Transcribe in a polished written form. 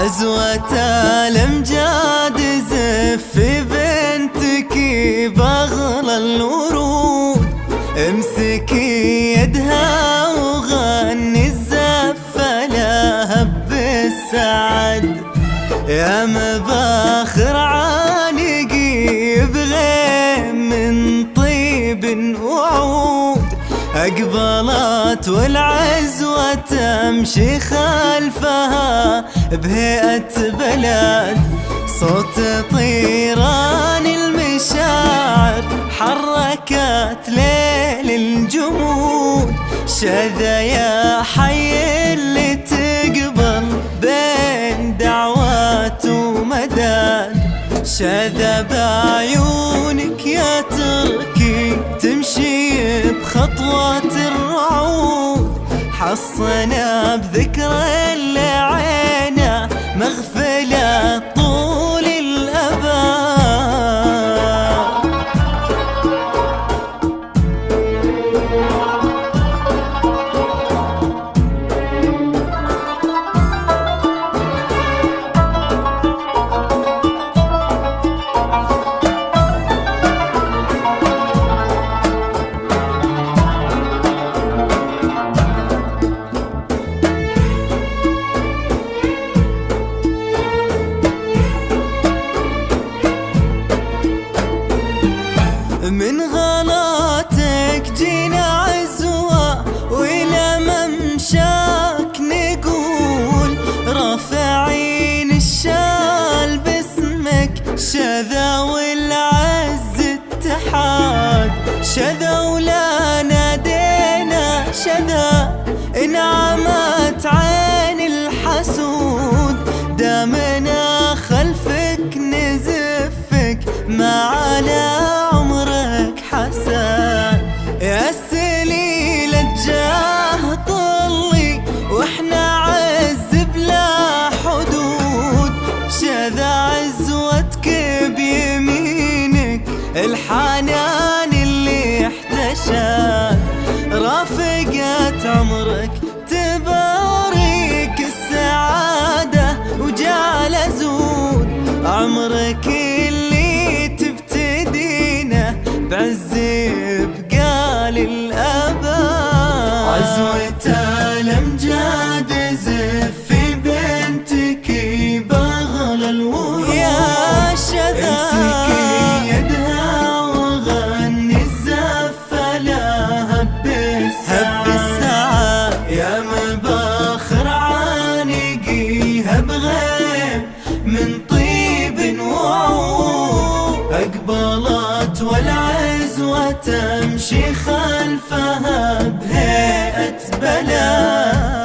عزوة الأمجاد زف بنتك بأغلى الورود، امسكي يدها وغني الزفة لها بالسعد. يا مباخر عانقي بغيم من طيب وعود، أقبلت والعزوة تمشي خلفها بهيئة بلد. صوت طيران المشاعر حركت ليل الجمود، شذا يا حي اللي تقبل بين دعوات ومداد. شذا بعيونك يا تركي تمشي بخطوات الرعود، حصنا بذكرى اللي عينا مغفلة طول الأبد. من غلاتك جينا عزوة وإلى ممشاك نقول، رافعين الشال باسمك شذا والعز اتحاد. شذا ولا نادينا شذا انعمت عين الحسود، دامنا خلفك نزفك ما على حسن. يا السليل الجاه طلي واحنا عز بلا حدود، شذا عزوتك بيمينك الحنان اللي احتشى. رافقت عمرك تبارك السعادة وجعل زود، عمرك اللي تبتدينه بعز بقال الأبد. عزوة الأمجاد زف بنتك بأغلى الورود، يا شذا امسكي يدها وغني الزفة لها بالسعد. يا مباخر عانقيها بغيم من طيب وعود، أقبلت والعزوة تمشي خلفها بهيئة بلد.